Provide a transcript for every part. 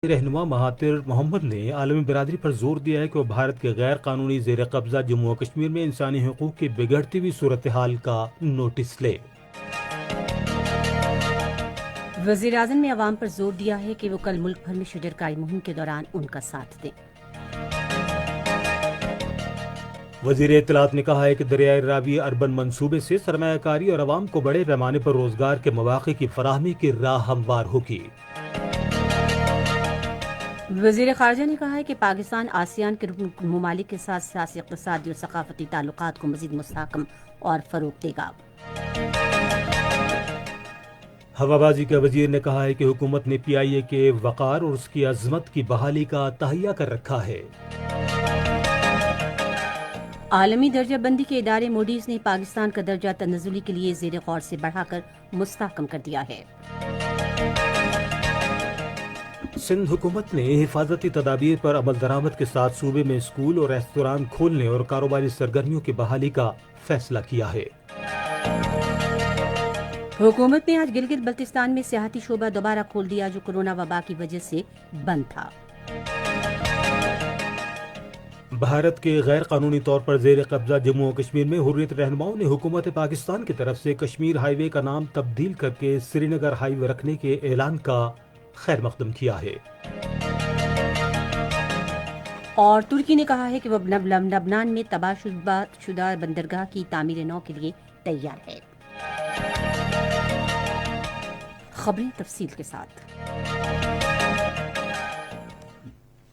رہنما Mahathir Mohamad نے عالمی برادری پر زور دیا ہے کہ وہ بھارت کے غیر قانونی زیر قبضہ جموں و کشمیر میں انسانی حقوق کی بگڑتی ہوئی صورتحال کا نوٹس لے۔ وزیر اعظم نے عوام پر زور دیا ہے کہ وہ کل ملک بھر میں شجرکاری مہم کے دوران ان کا ساتھ دیں۔ وزیر اطلاعات نے کہا ہے کہ دریائے راوی اربن منصوبے سے سرمایہ کاری اور عوام کو بڑے پیمانے پر روزگار کے مواقع کی فراہمی کی راہ ہموار ہوگی۔ وزیر خارجہ نے کہا ہے کہ پاکستان آسیان کے رکن ممالک کے ساتھ سیاسی، اقتصادی اور ثقافتی تعلقات کو مزید مستحکم اور فروغ دے گا۔ ہوابازی کے وزیر نے کہا ہے کہ حکومت نے پی آئی اے کے وقار اور اس کی عظمت کی بحالی کا تہیہ کر رکھا ہے۔ عالمی درجہ بندی کے ادارے موڈیز نے پاکستان کا درجہ تنزلی کے لیے زیر غور سے بڑھا کر مستحکم کر دیا ہے۔ سندھ حکومت نے حفاظتی تدابیر پر عمل درآمد کے ساتھ صوبے میں اسکول اور ریستوران کھولنے اور کاروباری سرگرمیوں کی بحالی کا فیصلہ کیا ہے۔ حکومت نے آج گلگت بلتستان میں سیاحتی شعبہ دوبارہ کھول دیا جو کورونا وبا کی وجہ سے بند تھا۔ بھارت کے غیر قانونی طور پر زیر قبضہ جموں و کشمیر میں حریت رہنماؤں نے حکومت پاکستان کی طرف سے کشمیر ہائی وے کا نام تبدیل کر کے سری نگر ہائی وے رکھنے کے اعلان کا خیر مقدم کیا ہے۔ اور ترکی نے کہا ہے کہ وہ لبنان میں تباہ شدہ بندرگاہ کی تعمیر نو کے لیے تیار ہے۔ خبریں تفصیل کے ساتھ۔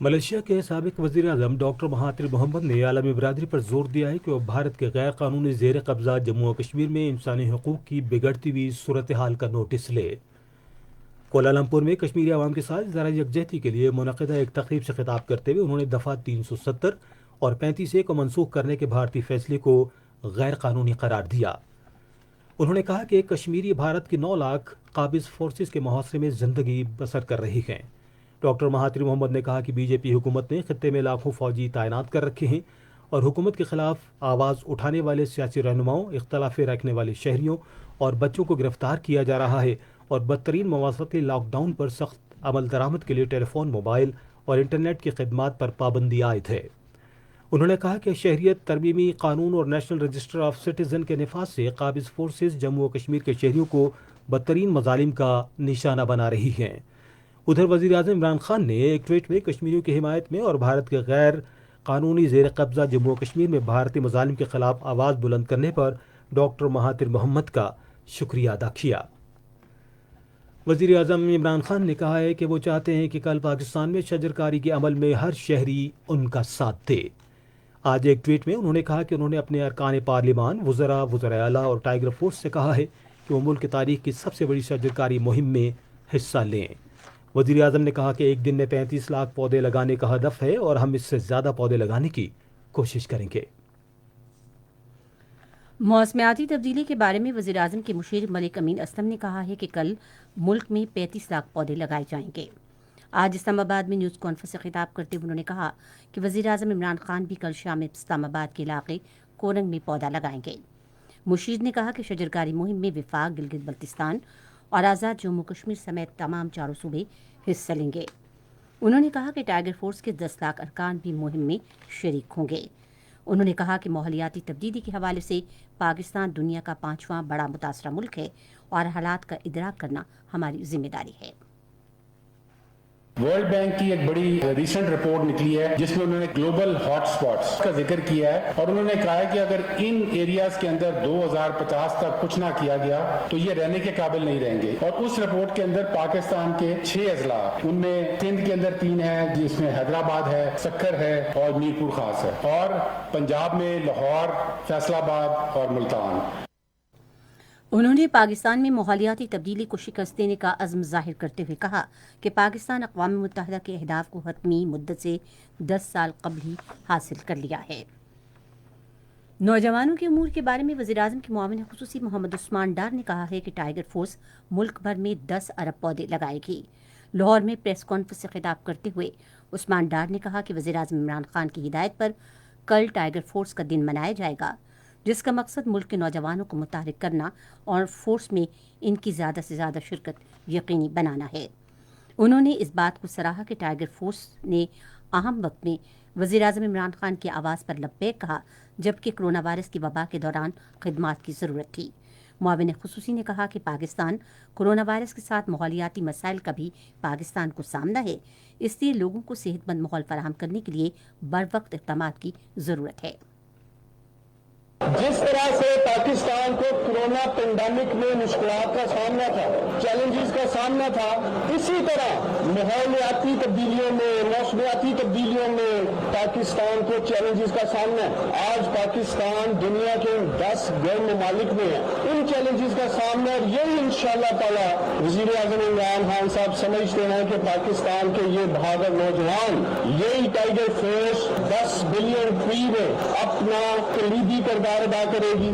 ملائیشیا کے سابق وزیر اعظم ڈاکٹر مہاتیر محمد نے عالمی برادری پر زور دیا ہے کہ وہ بھارت کے غیر قانونی زیر قبضہ جموں و کشمیر میں انسانی حقوق کی بگڑتی ہوئی صورتحال کا نوٹس لے۔ کوالالمپور میں کشمیری عوام کے ساتھ ذرا یکجہتی کے لیے منعقدہ ایک تقریب سے خطاب کرتے ہوئے انہوں نے دفعہ 370 اور 35A کو منسوخ کرنے کے بھارتی فیصلے کو غیر قانونی قرار دیا۔ انہوں نے کہا کہ کشمیری بھارت کی 9 لاکھ قابض فورسز کے محاصرے میں زندگی بسر کر رہی ہیں۔ ڈاکٹر مہاتیر محمد نے کہا کہ بی جے پی حکومت نے خطے میں لاکھوں فوجی تعینات کر رکھے ہیں اور حکومت کے خلاف آواز اٹھانے والے سیاسی رہنماؤں، اختلاف رکھنے والے شہریوں اور بچوں کو گرفتار کیا جا رہا ہے اور بدترین مواصلاتی لاک ڈاؤن پر سخت عمل درآمد کے لیے ٹیلی فون، موبائل اور انٹرنیٹ کی خدمات پر پابندی عائد ہے۔ انہوں نے کہا کہ شہریت ترمیمی قانون اور نیشنل رجسٹر آف سٹیزن کے نفاذ سے قابض فورسز جموں و کشمیر کے شہریوں کو بدترین مظالم کا نشانہ بنا رہی ہیں۔ ادھر وزیر اعظم عمران خان نے ایک ٹویٹ میں کشمیریوں کی حمایت میں اور بھارت کے غیر قانونی زیر قبضہ جموں و کشمیر میں بھارتی مظالم کے خلاف آواز بلند کرنے پر ڈاکٹر مہاتیر محمد کا شکریہ ادا کیا۔ وزیر اعظم عمران خان نے کہا ہے کہ وہ چاہتے ہیں کہ کل پاکستان میں شجرکاری کے عمل میں ہر شہری ان کا ساتھ دے۔ آج ایک ٹویٹ میں انہوں نے کہا کہ انہوں نے اپنے ارکان پارلیمان، وزراء اعلیٰ اور ٹائیگر فورس سے کہا ہے کہ وہ ملک کی تاریخ کی سب سے بڑی شجرکاری مہم میں حصہ لیں۔ وزیر اعظم نے کہا کہ ایک دن میں 35 لاکھ پودے لگانے کا ہدف ہے اور ہم اس سے زیادہ پودے لگانے کی کوشش کریں گے۔ موسمیاتی تبدیلی کے بارے میں وزیر اعظم کے مشیر ملک امین اسلم نے کہا ہے کہ کل ملک میں 35 لاکھ پودے لگائے جائیں گے۔ آج اسلام آباد میں نیوز کانفرنس سے خطاب کرتے ہوئے انہوں نے کہا کہ وزیر اعظم عمران خان بھی کل شام میں اسلام آباد کے علاقے کورنگ میں پودا لگائیں گے۔ مشیر نے کہا کہ شجرکاری مہم میں وفاق، گلگت بلتستان اور آزاد جموں کشمیر سمیت تمام 4 صوبے حصہ لیں گے۔ انہوں نے کہا کہ ٹائیگر فورس کے 10 لاکھ ارکان بھی مہم میں شریک ہوں گے۔ انہوں نے کہا کہ ماحولیاتی تبدیلی کے حوالے سے پاکستان دنیا کا 5واں بڑا متاثرہ ملک ہے اور حالات کا ادراک کرنا ہماری ذمہ داری ہے۔ ورلڈ بینک کی ایک بڑی ریسنٹ رپورٹ نکلی ہے جس میں انہوں نے گلوبل ہاٹ سپاٹس کا ذکر کیا ہے اور انہوں نے کہا ہے کہ اگر ان ایریاز کے اندر 2050 تک کچھ نہ کیا گیا تو یہ رہنے کے قابل نہیں رہیں گے۔ اور اس رپورٹ کے اندر پاکستان کے 6 اضلاع، ان میں سندھ کے اندر 3 ہیں جس میں حیدرآباد ہے، سکر ہے اور میر پور خاص ہے، اور پنجاب میں لاہور، فیصل آباد اور ملتان۔ انہوں نے پاکستان میں ماحولیاتی تبدیلی کو شکست دینے کا عزم ظاہر کرتے ہوئے کہا کہ پاکستان اقوام متحدہ کے اہداف کو حتمی مدت سے 10 سال قبل ہی حاصل کر لیا ہے۔ نوجوانوں کے امور کے بارے میں وزیر اعظم کے معاون خصوصی محمد عثمان ڈار نے کہا ہے کہ ٹائیگر فورس ملک بھر میں 10 ارب پودے لگائے گی۔ لاہور میں پریس کانفرنس سے خطاب کرتے ہوئے عثمان ڈار نے کہا کہ وزیر اعظم عمران خان کی ہدایت پر کل ٹائیگر فورس کا دن منایا جائے گا، جس کا مقصد ملک کے نوجوانوں کو متحرک کرنا اور فورس میں ان کی زیادہ سے زیادہ شرکت یقینی بنانا ہے۔ انہوں نے اس بات کو سراہا کہ ٹائیگر فورس نے اہم وقت میں وزیر اعظم عمران خان کی آواز پر لبیک کہا جبکہ کرونا وائرس کی وبا کے دوران خدمات کی ضرورت تھی۔ معاون خصوصی نے کہا کہ پاکستان کرونا وائرس کے ساتھ ماحولیاتی مسائل کا بھی پاکستان کو سامنا ہے، اس لیے لوگوں کو صحت مند ماحول فراہم کرنے کے لیے بروقت اقدامات کی ضرورت ہے۔ جس طرح سے پاکستان کو کورونا پینڈیمک میں مشکلات کا سامنا تھا، چیلنجز کا سامنا تھا، اسی طرح ماحولیاتی تبدیلیوں میں، موسمیاتی تبدیلیوں میں پاکستان کو چیلنجز کا سامنا ہے۔ آج پاکستان دنیا کے 10 غیر ممالک میں ہے، ان چیلنجز کا سامنا ہے، اور یہی انشاءاللہ تعالی وزیر اعظم عمران خان صاحب سمجھتے ہیں کہ پاکستان کے یہ بہادر نوجوان، یہی ٹائیگر فورس 10 بلین فی میں اپنا کلیدی کردار ادا کرے گی۔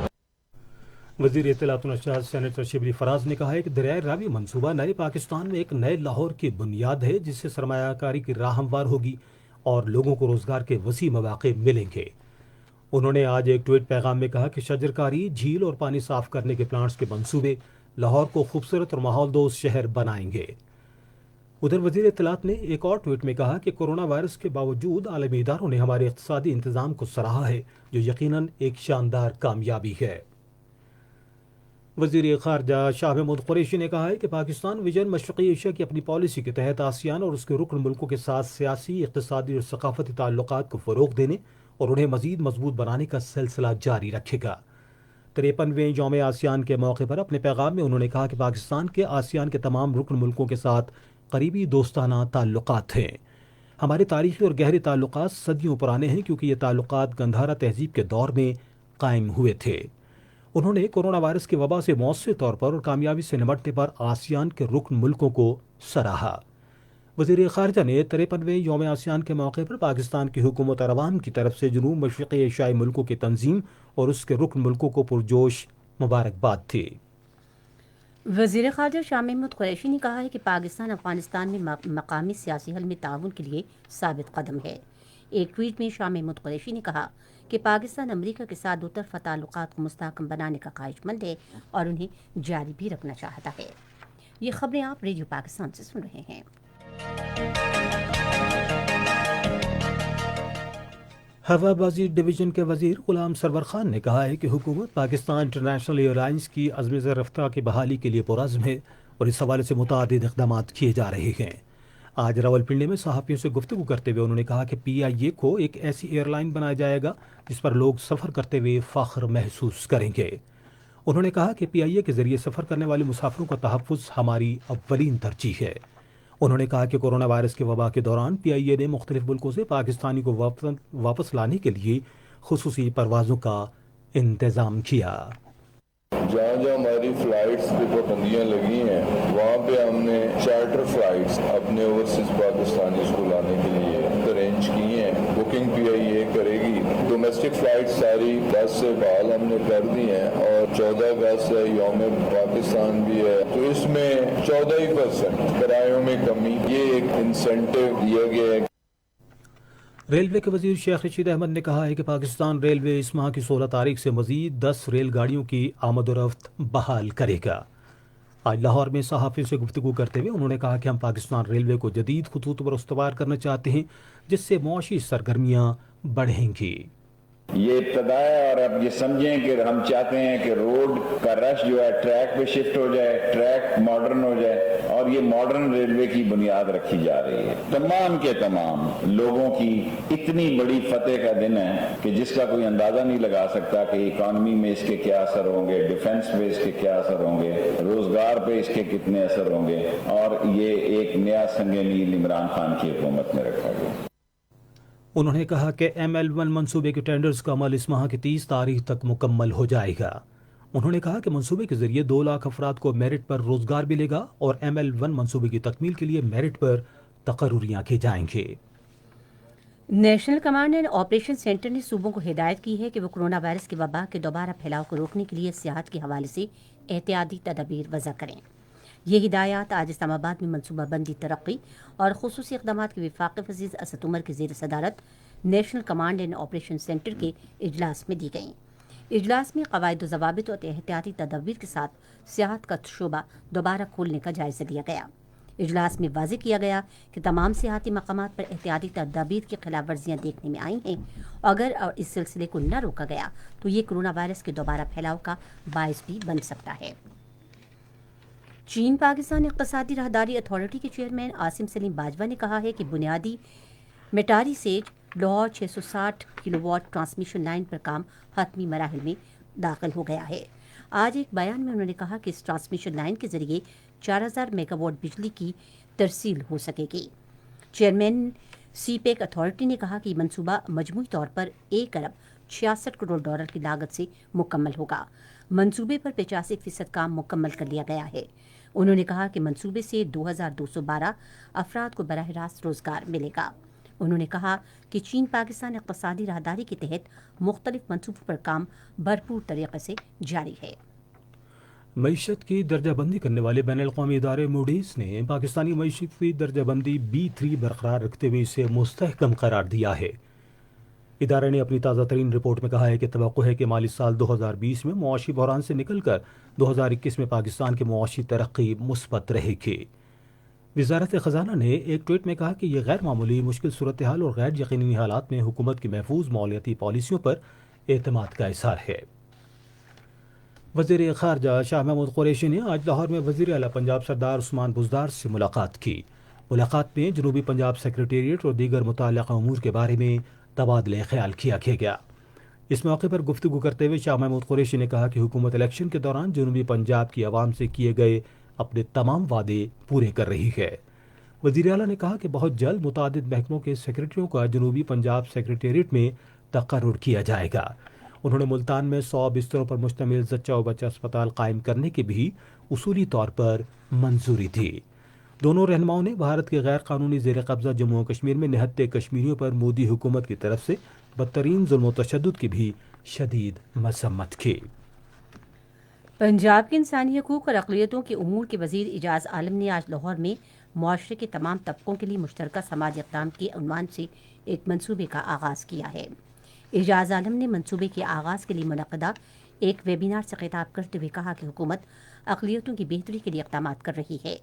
وزیر اطلاعات و نشریات سینیٹر شبلی فراز نے کہا ہے کہ دریائے راوی منصوبہ نئے پاکستان میں ایک نئے لاہور کی بنیاد ہے جس سے سرمایہ کاری کی راہ ہموار ہوگی اور لوگوں کو روزگار کے وسیع مواقع ملیں گے۔ انہوں نے آج ایک ٹویٹ پیغام میں کہا کہ شجرکاری، جھیل اور پانی صاف کرنے کے پلانٹس کے منصوبے لاہور کو خوبصورت اور ماحول دوست شہر بنائیں گے۔ ادھر وزیر اطلاعات نے ایک اور ٹویٹ میں کہا کہ کورونا وائرس کے باوجود عالمی اداروں نے ہمارے اقتصادی انتظام کو سراہا ہے جو یقیناً ایک شاندار کامیابی ہے۔ وزیر خارجہ شاہ محمود قریشی نے کہا ہے کہ پاکستان ویژن مشرقی ایشیا کی اپنی پالیسی کے تحت آسیان اور اس کے رکن ملکوں کے ساتھ سیاسی، اقتصادی اور ثقافتی تعلقات کو فروغ دینے اور انہیں مزید مضبوط بنانے کا سلسلہ جاری رکھے گا۔ 53ویں یوم آسیان کے موقع پر اپنے پیغام میں انہوں نے کہا کہ پاکستان کے آسیان کے تمام رکن ملکوں کے ساتھ قریبی دوستانہ تعلقات ہیں۔ ہمارے تاریخی اور گہرے تعلقات صدیوں پرانے ہیں کیونکہ یہ تعلقات گندھارا تہذیب کے دور میں قائم ہوئے تھے۔ انہوں نے کورونا وائرس کی وبا سے مؤثر طور پر اور کامیابی سے نمٹنے پر آسیان کے رکن ملکوں کو سراہا۔ وزیر خارجہ نے 53ویں یوم آسیان کے موقع پر پاکستان کی حکومت اور عوام کی طرف سے جنوب مشرقی ایشیائی ملکوں کی تنظیم اور اس کے رکن ملکوں کو پرجوش مبارکباد دی۔ وزیر خارجہ شاہ محمود قریشی نے کہا ہے کہ پاکستان افغانستان میں مقامی سیاسی حل میں تعاون کے لیے ثابت قدم ہے۔ ایک ٹویٹ میں شاہ محمود قریشی نے کہا کہ پاکستان امریکہ کے ساتھ دو طرفہ تعلقات کو مستحکم بنانے کا خواہش مند ہے اور انہیں جاری بھی رکھنا چاہتا ہے۔ یہ خبریں آپ ریڈیو پاکستان سے سن رہے ہیں۔ ہوا بازی ڈویژن کے وزیر غلام سرور خان نے کہا ہے کہ حکومت پاکستان انٹرنیشنل ایئر لائنز کی عزم زر رفتہ کی بحالی کے لیے پرعزم ہے اور اس حوالے سے متعدد اقدامات کیے جا رہے ہیں۔ آج راولپنڈی میں صحافیوں سے گفتگو کرتے ہوئے انہوں نے کہا کہ PIA کو ایک ایسی ایئر لائن بنایا جائے گا جس پر لوگ سفر کرتے ہوئے فخر محسوس کریں گے۔ انہوں نے کہا کہ PIA کے ذریعے سفر کرنے والے مسافروں کا تحفظ ہماری اولین ترجیح ہے۔ انہوں نے کہا کہ کورونا وائرس کے وبا کے دوران PIA نے مختلف ملکوں سے پاکستانی کو واپس لانے کے لیے خصوصی پروازوں کا انتظام کیا۔ جہاں جہاں ہماری فلائٹس پہ پابندیاں لگی ہیں وہاں پہ ہم نے چارٹر فلائٹس اپنے اوورسیز پاکستانیز کو لانے کے لیے ارینج کی ہیں۔ بکنگ PIA کرے گی۔ ڈومیسٹک فلائٹ ساری 10 سے بحال ہم نے کر دی ہیں اور 14 اگست ہے، یوم پاکستان بھی ہے، تو اس میں 14% کرایوں میں کمی، یہ ایک انسینٹیو دیا گیا ہے۔ ریلوے کے وزیر شیخ رشید احمد نے کہا ہے کہ پاکستان ریلوے اس ماہ کی 16 تاریخ سے مزید 10 ریل گاڑیوں کی آمد و رفت بحال کرے گا۔ آج لاہور میں صحافیوں سے گفتگو کرتے ہوئے انہوں نے کہا کہ ہم پاکستان ریلوے کو جدید خطوط پر استوار کرنا چاہتے ہیں جس سے معاشی سرگرمیاں بڑھیں گی۔ یہ ابتدا ہے اور اب یہ سمجھیں کہ ہم چاہتے ہیں کہ روڈ کا رش جو ہے ٹریک پہ شفٹ ہو جائے، ٹریک ماڈرن ہو جائے، اور یہ ماڈرن ریلوے کی بنیاد رکھی جا رہی ہے۔ تمام کے تمام لوگوں کی اتنی بڑی فتح کا دن ہے کہ جس کا کوئی اندازہ نہیں لگا سکتا کہ اکانومی میں اس کے کیا اثر ہوں گے، ڈیفنس پہ اس کے کیا اثر ہوں گے، روزگار پہ اس کے کتنے اثر ہوں گے، اور یہ ایک نیا سنگ میل عمران خان کی حکومت میں رکھا گیا۔ انہوں نے کہا کہ ML1 منصوبے کے ٹینڈرز کا عمل اس ماہ کی 30 تاریخ تک مکمل ہو جائے گا۔ انہوں نے کہا کہ منصوبے کے ذریعے 2 لاکھ افراد کو میرٹ پر روزگار ملے گا اور ML1 منصوبے کی تکمیل کے لیے میرٹ پر تقرریاں کی جائیں گے۔ National command and operation centre نے صوبوں کو ہدایت کی ہے کہ وہ کورونا وائرس کے وبا کے دوبارہ پھیلاؤ کو روکنے کے لیے سیاحت کے حوالے سے احتیاطی تدابیر وضع کریں۔ یہ ہدایات آج اسلام آباد میں منصوبہ بندی ترقی اور خصوصی اقدامات کے وفاقی وزیر اسد عمر کی زیر صدارت national command and operation centre کے اجلاس میں دی گئیں۔ اجلاس میں قواعد و ضوابط اور احتیاطی تدابیر کے ساتھ سیاحت کا شعبہ دوبارہ کھولنے کا جائزہ لیا گیا۔ اجلاس میں واضح کیا گیا کہ تمام سیاحتی مقامات پر احتیاطی تدابیر کی خلاف ورزیاں دیکھنے میں آئی ہیں. اگر اس سلسلے کو نہ روکا گیا تو یہ کورونا وائرس کے دوبارہ پھیلاؤ کا باعث بھی بن سکتا ہے. چین پاکستان اقتصادی راہداری اتھارٹی کے چیئرمین عاصم سلیم باجوہ نے کہا ہے کہ بنیادی میٹاری سیج لاہور 660 کلو واٹ ٹرانسمیشن لائن پر کام حتمی مراحل میں داخل ہو گیا ہے. آج ایک بیان میں انہوں نے کہا کہ اس ٹرانسمیشن لائن کے ذریعے 4000 میگا واٹ بجلی کی ترسیل ہو سکے گی. چیئرمین سی پیک اتھارٹی نے کہا کہ یہ منصوبہ مجموعی طور پر 1 ارب 66 کروڑ ڈالر کی لاگت سے مکمل ہوگا. منصوبے پر 85% کام مکمل کر لیا گیا ہے. انہوں نے کہا کہ منصوبے سے 2212 افراد کو براہ راست روزگار ملے گا. انہوں نے کہا کہ چین پاکستان اقتصادی راہداری کے تحت مختلف منصوبوں پر کام بھرپور طریقے سے جاری ہے. معیشت کی درجہ بندی کرنے والے بین الاقوامی ادارے موڈیز نے پاکستانی معیشت کی درجہ بندی B3 برقرار رکھتے ہوئے اسے مستحکم قرار دیا ہے. ادارے نے اپنی تازہ ترین رپورٹ میں کہا ہے کہ توقع ہے کہ مالی سال 2020 میں معاشی بحران سے نکل کر 2021 میں پاکستان کی معاشی ترقی مثبت رہے گی. وزارت خزانہ نے ایک ٹویٹ میں کہا کہ یہ غیر معمولی مشکل صورتحال اور غیر یقینی حالات میں حکومت کی محفوظ مالیاتی پالیسیوں پر اعتماد کا اظہار ہے. وزیر خارجہ شاہ محمود قریشی نے آج لاہور میں وزیر اعلیٰ پنجاب سردار عثمان بزدار سے ملاقات کی. ملاقات میں جنوبی پنجاب سیکریٹریٹ اور دیگر متعلقہ امور کے بارے میں تبادلہ خیال کیا گیا. اس موقع پر گفتگو کرتے ہوئے شاہ محمود قریشی نے کہا کہ حکومت الیکشن کے دوران جنوبی پنجاب کی عوام سے کیے گئے اپنے تمام وعدے پورے کر رہی ہے. وزیر اعلیٰ نے کہا کہ بہت جلد متعدد محکموں کے سیکریٹریوں کا جنوبی پنجاب سیکریٹریٹ میں تقرر کیا جائے گا. انہوں نے ملتان میں 100 بستروں پر مشتمل زچہ و بچہ اسپتال قائم کرنے کی بھی اصولی طور پر منظوری دی. دونوں رہنماؤں نے بھارت کے غیر قانونی زیر قبضہ جموں و کشمیر میں نہتے کشمیریوں پر مودی حکومت کی طرف سے بدترین ظلم و تشدد کی بھی شدید مذمت کی. پنجاب کے انسانی حقوق اور اقلیتوں کے امور کے وزیر اعجاز عالم نے آج لاہور میں معاشرے کے تمام طبقوں کے لیے مشترکہ سماجی اقدام کے عنوان سے ایک منصوبے کا آغاز کیا ہے. اعجاز عالم نے منصوبے کے آغاز کے لیے منعقدہ ایک ویبینار سے خطاب کرتے ہوئے کہا کہ حکومت اقلیتوں کی بہتری کے لیے اقدامات کر رہی ہے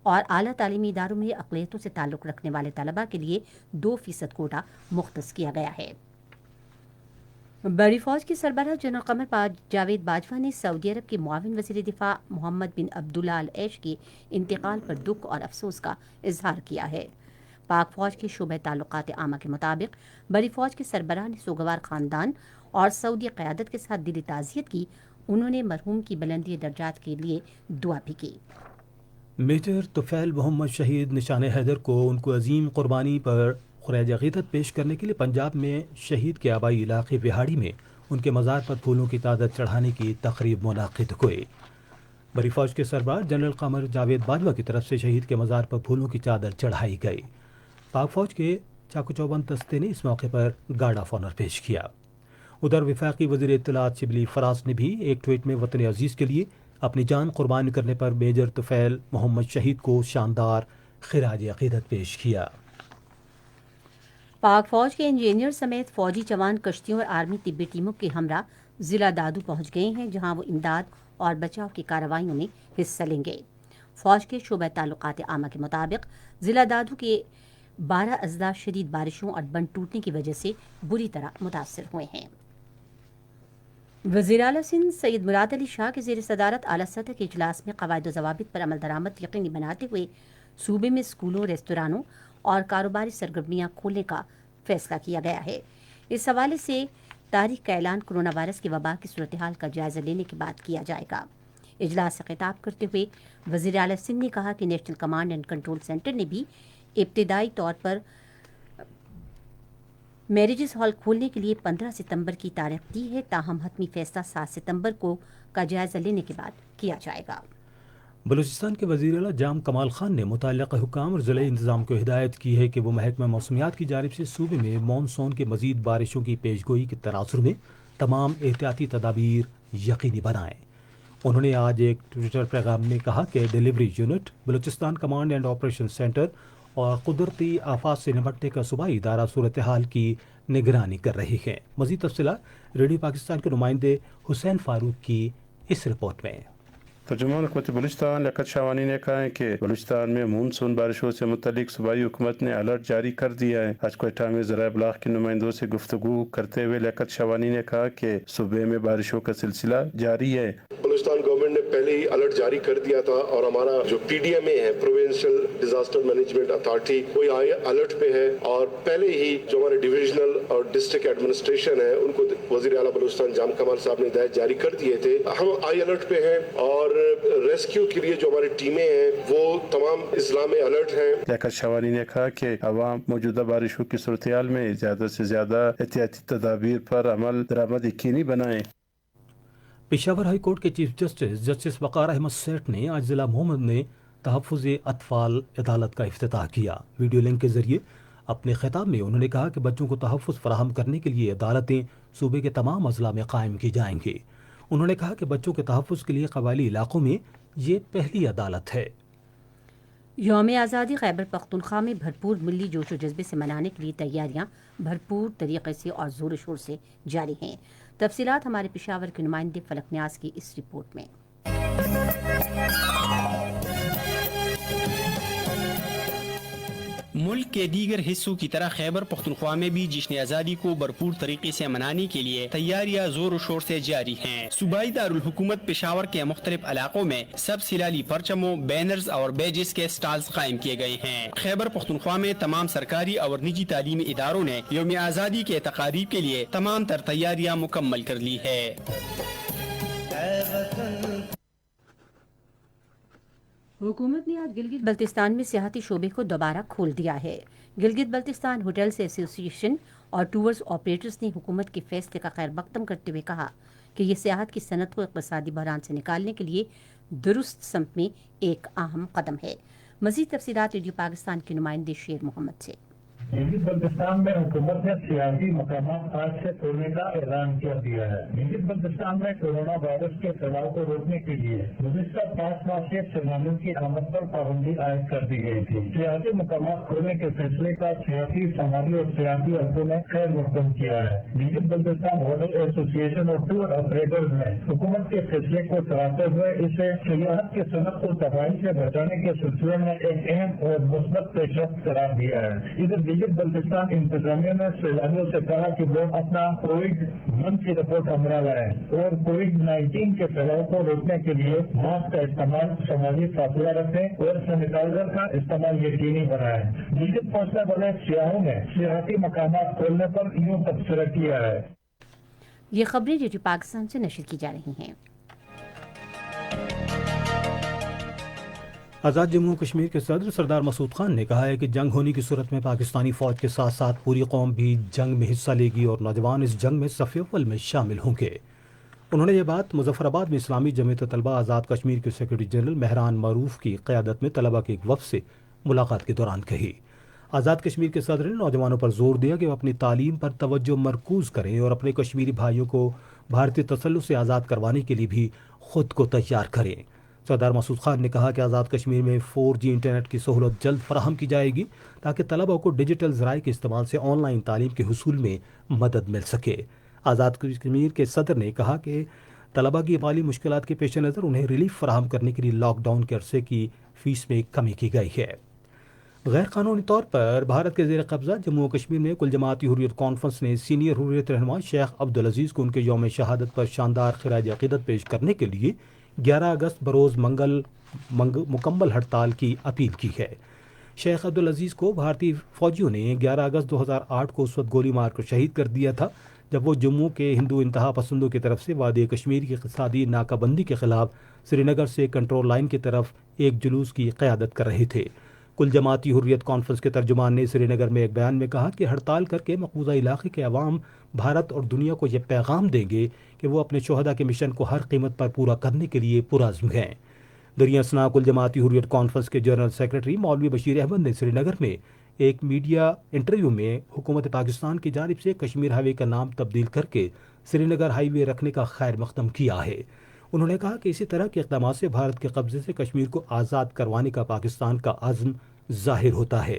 اور اعلیٰ تعلیمی اداروں میں اقلیتوں سے تعلق رکھنے والے طلباء کے لیے 2% کوٹا مختص کیا گیا ہے. بڑی فوج کے سربراہ جنرل قمر جاوید باجوہ نے سعودی عرب کے معاون وزیر دفاع محمد بن عبداللہ ال عیش کے انتقال پر دکھ اور افسوس کا اظہار کیا ہے. پاک فوج کے شعبہ تعلقات عامہ کے مطابق بڑی فوج کے سربراہ نے سوگوار خاندان اور سعودی قیادت کے ساتھ دلی تعزیت کی. انہوں نے مرحوم کی بلندی درجات کے لیے دعا بھی کی. میجر طفیل محمد شہید نشان حیدر کو ان کو عظیم قربانی پر خراج عقیدت پیش کرنے کے لیے پنجاب میں شہید کے آبائی علاقے بہاڑی میں ان کے مزار پر پھولوں کی تعداد چڑھانے کی تقریب منعقد ہوئی. بڑی فوج کے سربراہ جنرل قمر جاوید باجوہ کی طرف سے شہید کے مزار پر پھولوں کی چادر چڑھائی گئی. پاک فوج کے چاقو چوبند دستے نے اس موقع پر گارڈ آف آنر پیش کیا. ادھر وفاقی وزیر اطلاعات شبلی فراز نے بھی ایک ٹویٹ میں وطن عزیز کے لیے اپنی جان قربان کرنے پر میجر طفیل محمد شہید کو شاندار خراج عقیدت پیش کیا. پاک فوج کے انجینئر سمیت فوجی جوان کشتیوں اور آرمی طبی ٹیموں کے ہمراہ ضلع دادو پہنچ گئے ہیں جہاں وہ امداد اور بچاؤ کی کارروائیوں میں حصہ لیں گے. فوج کے شعبہ تعلقات عامہ کے مطابق ضلع دادو کے 12 اضلاع شدید بارشوں اور بند ٹوٹنے کی وجہ سے بری طرح متاثر ہوئے ہیں. وزیر اعلیٰ سندھ سید مراد علی شاہ کے زیر صدارت اعلیٰ سطح کے اجلاس میں قواعد و ضوابط پر عمل درآمد یقینی بناتے ہوئے صوبے میں اسکولوں، ریستورانوں اور کاروباری سرگرمیاں کھولنے کا فیصلہ کیا گیا ہے. اس حوالے سے تاریخ کا اعلان کورونا وائرس کی وبا کی صورتحال کا جائزہ لینے کے بعد کیا جائے گا. اجلاس سے خطاب کرتے ہوئے وزیر اعلیٰ سندھ نے کہا کہ national command and control centre نے بھی ابتدائی طور پر میرجز ہال کھولنے کے لیے 15 ستمبر کی تاریخ دی ہے، تاہم حتمی فیصلہ 7 ستمبر کو کا جائزہ لینے کے بعد کیا جائے گا. بلوچستان کے وزیر اعلیٰ جام کمال خان نے متعلقہ حکام اور ضلعی انتظام کو ہدایت کی ہے کہ وہ محکمہ موسمیات کی جانب سے صوبے میں مانسون کے مزید بارشوں کی پیشگوئی کے تناظر میں تمام احتیاطی تدابیر یقینی بنائیں. انہوں نے آج ایک ٹویٹر پیغام میں کہا کہ delivery unit, Balochistan command and operation centre اور قدرتی آفات سے نمٹنے کا صوبائی ادارہ صورتحال کی نگرانی کر رہی ہیں. مزید تفصیلات ریڈیو پاکستان کے نمائندے حسین فاروق کی اس رپورٹ میں. ترجمان حکومت بلوچستان لیاقت شاہوانی نے کہا ہے کہ بلوچستان میں مونسون بارشوں سے متعلق صوبائی حکومت نے الرٹ جاری کر دیا ہے۔ آج کوئٹہ میں ذرائع ابلاغ کے نمائندوں سے گفتگو کرتے ہوئے لیاقت شاہوانی نے کہا کہ صوبے میں بارشوں کا سلسلہ جاری ہے۔ بلوچستان گورنمنٹ نے پہلے ہی الرٹ جاری کر دیا تھا اور ہمارا جو پی ڈی ایم اے ہے پروونشل ڈیزاسٹر مینجمنٹ اتھارٹی وہ الرٹ پہ ہے، اور پہلے ہی جو ہمارے ڈویژنل اور ڈسٹرکٹ ایڈمنسٹریشن ہے ان کو وزیر اعلیٰ بلوچستان جام کمال صاحب نے ہدایت جاری کر دیے تھے۔ ہم آئی الرٹ پہ ہیں اور ریسکیو کے لیے جو ہماری ٹیمیں ہیں وہ تمام اضلاع میں الرٹ ہیں۔ لیاقت شاہوانی نے کہا کہ عوام موجودہ بارشوں کی صورتحال میں زیادہ سے زیادہ احتیاطی تدابیر پر عمل درآمد یقینی بنائیں۔ پشاور ہائی کورٹ کے چیف جسٹس وقار احمد سیٹھ نے آج ضلع محمد میں تحفظ اطفال عدالت کا افتتاح کیا۔ ویڈیو لنک کے ذریعے اپنے خطاب میں انہوں نے کہا کہ بچوں کو تحفظ فراہم کرنے کے لیے عدالتیں صوبے کے تمام اضلاع میں قائم کی جائیں گی۔ انہوں نے کہا کہ بچوں کے تحفظ کے لیے قبائلی علاقوں میں یہ پہلی عدالت ہے۔ یوم آزادی خیبر پختونخوا میں بھرپور ملی جوش و جذبے سے منانے کے لیے تیاریاں بھرپور طریقے سے اور زور و شور سے جاری ہیں۔ تفصیلات ہمارے پشاور کے نمائندے فلک نیاز کی اس رپورٹ میں۔ ملک کے دیگر حصوں کی طرح خیبر پختونخوا میں بھی جشن آزادی کو بھرپور طریقے سے منانے کے لیے تیاریاں زور و شور سے جاری ہیں۔ صوبائی دارالحکومت پشاور کے مختلف علاقوں میں سب سلالی پرچموں، بینرز اور بیجز کے سٹالز قائم کیے گئے ہیں۔ خیبر پختونخوا میں تمام سرکاری اور نجی تعلیمی اداروں نے یوم آزادی کے تقاریب کے لیے تمام تر تیاریاں مکمل کر لی ہے۔ حکومت نے آج گلگت بلتستان میں سیاحتی شعبے کو دوبارہ کھول دیا ہے۔ گلگت بلتستان ہوٹلز ایسوسی ایشن اور ٹورز آپریٹرز نے حکومت کے فیصلے کا خیر مقدم کرتے ہوئے کہا کہ یہ سیاحت کی صنعت کو اقتصادی بحران سے نکالنے کے لیے درست سمت میں ایک اہم قدم ہے۔ مزید تفصیلات ریڈیو پاکستان کے نمائندے شیر محمد سے۔ گلگت بلتستان میں حکومت نے سیاسی مقامات آج سے کھولنے کا اعلان کر دیا ہے۔ گلگت بلتستان میں کورونا وائرس کے پھیلاؤ کو روکنے کے لیے گزشتہ 5 ماہ سے سیلانیوں کی آمد پر پابندی عائد کر دی گئی تھی۔ سیاسی مقامات کھولنے کے فیصلے کا سیاسی، سماجی اور سیاسی عہدوں نے خیر مقدم کیا ہے۔ گلگت بلتستان ہوٹل ایسوسی ایشن اور ٹور آپریٹرز نے حکومت کے فیصلے کو سراہتے ہوئے اسے سیاحت کی صنعت کو تباہی سے بچانے کے سلسلے میں ایک اہم اور مثبت پیش رفت قرار دیا ہے۔ ادھر گلگت بلتستان انتظامیہ نے سیلانیوں سے کہا کہ وہ اپنا کووڈ-19 کی رپورٹ ہمراہ لائیں اور کووڈ-19 کے پھیلاؤ کو روکنے کے لیے ماسک کا استعمال، سماجی فاصلہ رکھیں اور سینیٹائزر کا استعمال یقینی بنائیں۔ گلگت پہنچنے والے سیاحوں نے سیاحتی مقامات کھولنے پر یوں تبصرہ کیا ہے۔ یہ خبریں ریڈیو پاکستان سے نشر کی جا رہی ہیں۔ آزاد جموں و کشمیر کے صدر سردار مسعود خان نے کہا ہے کہ جنگ ہونے کی صورت میں پاکستانی فوج کے ساتھ ساتھ پوری قوم بھی جنگ میں حصہ لے گی اور نوجوان اس جنگ میں صف اول میں شامل ہوں گے۔ انہوں نے یہ بات مظفر آباد میں اسلامی جمعیت طلبہ آزاد کشمیر کے سیکرٹری جنرل مہران معروف کی قیادت میں طلبہ کے ایک وفد سے ملاقات کے دوران کہی۔ آزاد کشمیر کے صدر نے نوجوانوں پر زور دیا کہ وہ اپنی تعلیم پر توجہ مرکوز کریں اور اپنے کشمیری بھائیوں کو بھارتی تسلط سے آزاد کروانے کے لیے بھی خود کو تیار کریں۔ سردار مسعود خان نے کہا کہ آزاد کشمیر میں 4G انٹرنیٹ کی سہولت جلد فراہم کی جائے گی تاکہ طلبہ کو ڈیجیٹل ذرائع کے استعمال سے آن لائن تعلیم کے حصول میں مدد مل سکے۔ آزاد کشمیر کے صدر نے کہا کہ طلبہ کی مالی مشکلات کے پیش نظر انہیں ریلیف فراہم کرنے کے لیے لاک ڈاؤن کے عرصے کی فیس میں کمی کی گئی ہے۔ غیر قانونی طور پر بھارت کے زیر قبضہ جموں و کشمیر میں کل جماعتی حریت کانفرنس نے سینئر حریت رہنما شیخ عبدالعزیز کو ان کے یوم شہادت پر شاندار خراج عقیدت پیش کرنے کے لیے 11 اگست بروز منگل مکمل ہڑتال کی اپیل کی ہے۔ شیخ عبدالعزیز کو بھارتی فوجیوں نے 11 اگست 2008 کو اس وقت گولی مار کر شہید کر دیا تھا جب وہ جموں کے ہندو انتہا پسندوں کی طرف سے وادی کشمیر کی اقتصادی ناکہ بندی کے خلاف سری نگر سے کنٹرول لائن کی طرف ایک جلوس کی قیادت کر رہے تھے۔ کل جماعتی حریت کانفرنس کے ترجمان نے سری نگر میں ایک بیان میں کہا کہ ہڑتال کر کے مقبوضہ علاقے کے عوام بھارت اور دنیا کو یہ پیغام دیں گے کہ وہ اپنے شہداء کے مشن کو ہر قیمت پر پورا کرنے کے لیے پرعزم ہیں۔ دریں اثنا کل جماعتی حریت کانفرنس کے جنرل سیکرٹری مولوی بشیر احمد نے سری نگر میں ایک میڈیا انٹرویو میں حکومت پاکستان کی جانب سے کشمیر ہائی وے کا نام تبدیل کر کے سری نگر ہائی وے رکھنے کا خیر مقدم کیا ہے۔ انہوں نے کہا کہ اسی طرح کے اقدامات سے بھارت کے قبضے سے کشمیر کو آزاد کروانے کا پاکستان کا عزم ظاہر ہوتا ہے۔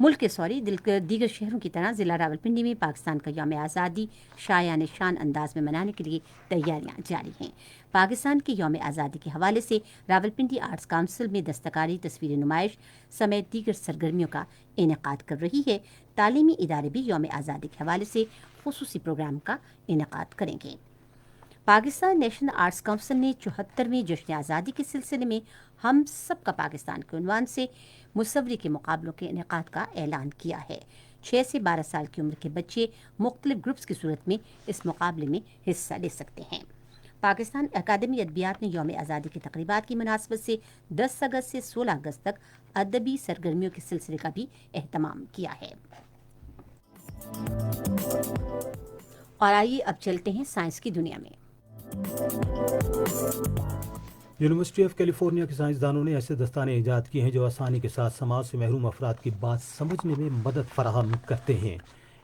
ملک کے دیگر شہروں کی طرح ضلع راولپنڈی میں پاکستان کا یوم آزادی شایان شان انداز میں منانے کے لیے تیاریاں جاری ہیں۔ پاکستان کے یوم آزادی کے حوالے سے راولپنڈی آرٹس کونسل میں دستکاری، تصویر نمائش سمیت دیگر سرگرمیوں کا انعقاد کر رہی ہے۔ تعلیمی ادارے بھی یوم آزادی کے حوالے سے خصوصی پروگرام کا انعقاد کریں گے۔ پاکستان نیشنل آرٹس کونسل نے 74ویں جشن آزادی کے سلسلے میں ہم سب کا پاکستان کے عنوان سے مصوری کے مقابلوں کے انعقاد کا اعلان کیا ہے۔ 6 سے 12 سال کی عمر کے بچے مختلف گروپس کی صورت میں اس مقابلے میں حصہ لے سکتے ہیں۔ پاکستان اکیڈمی ادبیات نے یوم آزادی کی تقریبات کی مناسبت سے 10 اگست سے 16 اگست تک ادبی سرگرمیوں کے سلسلے کا بھی اہتمام کیا ہے۔ اور آئیے اب چلتے ہیں سائنس کی دنیا میں۔ یونیورسٹی آف کیلیفورنیا کے سائنسدانوں نے ایسے دستانے ایجاد کیے ہیں جو آسانی کے ساتھ سماج سے محروم افراد کی بات سمجھنے میں مدد فراہم کرتے ہیں۔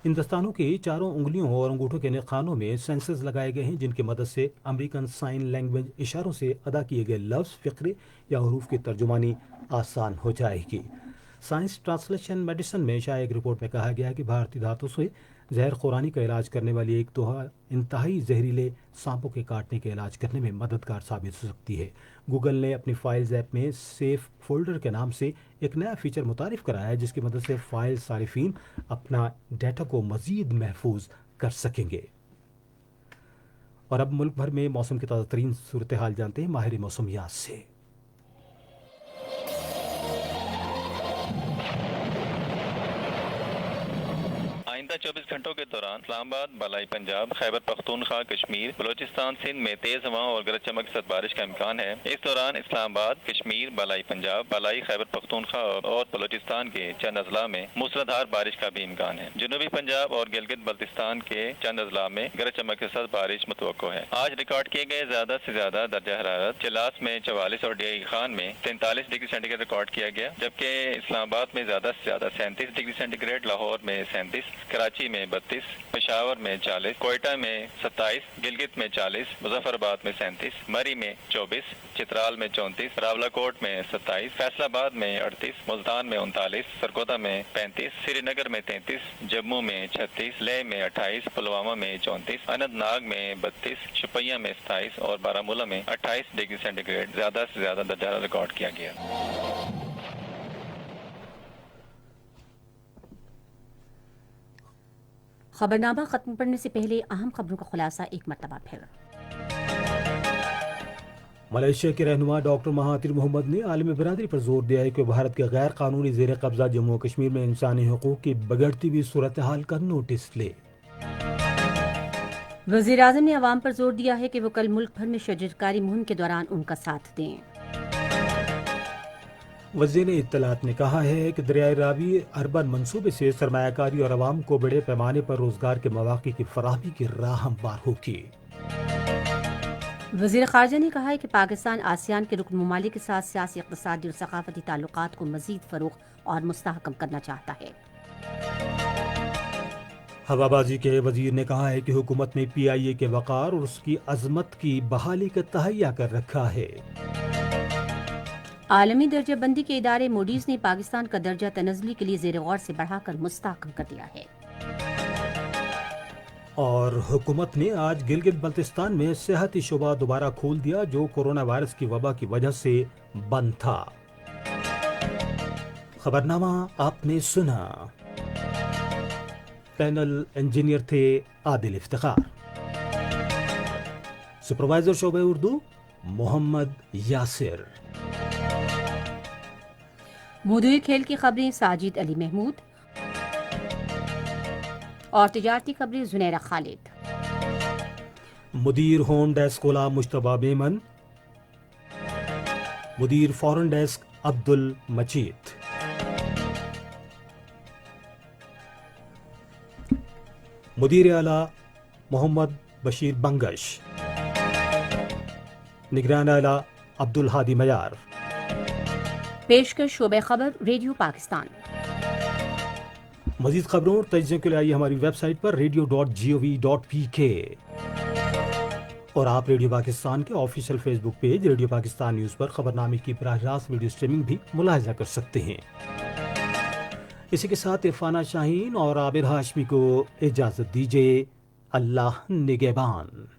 ان دستانوں کی چاروں انگلیوں اور انگوٹھوں کے نخانوں میں سینسرز لگائے گئے ہیں جن کی مدد سے امریکن سائن لینگویج اشاروں سے ادا کیے گئے لفظ، فقرے یا حروف کی ترجمانی آسان ہو جائے گی۔ سائنس ٹرانسلیشن میڈیسن میں شائع ایک رپورٹ میں کہا گیا ہے کہ بھارتی دھاتوں سے زہر خورانی کا علاج کرنے والی ایک انتہائی زہریلے سانپوں کے کاٹنے کے علاج کرنے میں مددگار ثابت ہو سکتی ہے۔ گوگل نے اپنی فائلز ایپ میں سیف فولڈر کے نام سے ایک نیا فیچر متعارف کرایا ہے جس کی مدد سے فائل صارفین اپنا ڈیٹا کو مزید محفوظ کر سکیں گے۔ اور اب ملک بھر میں موسم کی تازہ ترین صورتحال جانتے ہیں ماہر موسمیات سے۔ آئندہ 24 گھنٹوں کے دوران اسلام آباد، بالائی پنجاب، خیبر پختونخوا، کشمیر، بلوچستان، سندھ میں تیز ہواؤں اور گرج چمک کے ساتھ بارش کا امکان ہے۔ اس دوران اسلام آباد، کشمیر، بالائی پنجاب، بالائی خیبر پختونخوا اور بلوچستان کے چند اضلاع میں موسلادھار بارش کا بھی امکان ہے۔ جنوبی پنجاب اور گلگت بلتستان کے چند اضلاع میں گرج چمک کے ساتھ بارش متوقع ہے۔ آج ریکارڈ کیے گئے زیادہ سے زیادہ درجہ حرارت چلاس میں 44 اور ڈی خان میں 43 ڈگری سینٹی گریڈ ریکارڈ کیا گیا، جبکہ اسلام آباد میں زیادہ سے زیادہ 37 ڈگری سینٹی گریڈ، لاہور میں 37، کراچی میں 32، پشاور میں 40، کوئٹہ میں 27، گلگت میں 40، مظفر آباد میں 37، مری میں 24، چترال میں 34، راولہ کوٹ میں 27، فیصل آباد میں 38، ملتان میں 39، سرگودا میں 35، سری نگر میں 33، جموں میں 36، لیہ میں 28، پلوامہ میں 34، اننت ناگ میں 32، شوپیاں میں 27 اور بارہمولہ میں 28 ڈگری سینٹی گریڈ زیادہ سے زیادہ درجہ ریکارڈ کیا گیا۔ خبرنامہ ختم کرنے سے پہلے اہم خبروں کا خلاصہ ایک مرتبہ پھر۔ ملائیشیا کے رہنما ڈاکٹر مہاتیر محمد نے عالمی برادری پر زور دیا ہے کہ بھارت کے غیر قانونی زیر قبضہ جموں و کشمیر میں انسانی حقوق کی بگڑتی ہوئی صورتحال کا نوٹس لے۔ وزیر اعظم نے عوام پر زور دیا ہے کہ وہ کل ملک بھر میں شجرکاری مہم کے دوران ان کا ساتھ دیں۔ وزیر اطلاعات نے کہا ہے کہ دریائے راوی اربن منصوبے سے سرمایہ کاری اور عوام کو بڑے پیمانے پر روزگار کے مواقع کی فراہمی کی راہ ہموار ہوگی۔ وزیر خارجہ نے کہا ہے کہ پاکستان آسیان کے رکن ممالک کے ساتھ سیاسی، اقتصادی اور ثقافتی تعلقات کو مزید فروغ اور مستحکم کرنا چاہتا ہے۔ ہوا بازی کے وزیر نے کہا ہے کہ حکومت نے پی آئی اے کے وقار اور اس کی عظمت کی بحالی کا تہیہ کر رکھا ہے۔ عالمی درجہ بندی کے ادارے موڈیز نے پاکستان کا درجہ تنزلی کے لیے زیر غور سے بڑھا کر مستحکم کر دیا ہے۔ اور حکومت نے آج گلگت بلتستان میں صحتی شعبہ دوبارہ کھول دیا جو کورونا وائرس کی وبا کی وجہ سے بند تھا۔ خبرنامہ آپ نے سنا۔ پینل انجینئر تھے عادل افتخار، سپروائزر شعبہ اردو محمد یاسر، موضوعی کھیل کی خبریں ساجد علی محمود اور تجارتی خبریں زنیرہ خالد، مدیر ہوم ڈیسک کولا مشتبہ میمن، مدیر فورن ڈیسک عبد المجید، مدیر اعلیٰ محمد بشیر بنگش، نگران اعلیٰ عبد الحادی معیار، پیشکش شعبہ خبر ریڈیو پاکستان۔ مزید خبروں اور تجزیوں کے لیے آئیے ہماری ویب سائٹ پر radio.gov.pk اور آپ ریڈیو پاکستان کے آفیشیل فیس بک پیج ریڈیو پاکستان نیوز پر خبرنامے کی براہ راست ویڈیو اسٹریمنگ بھی ملاحظہ کر سکتے ہیں۔ اسی کے ساتھ عرفانہ شاہین اور عابر ہاشمی کو اجازت دیجیے۔ اللہ نگہبان۔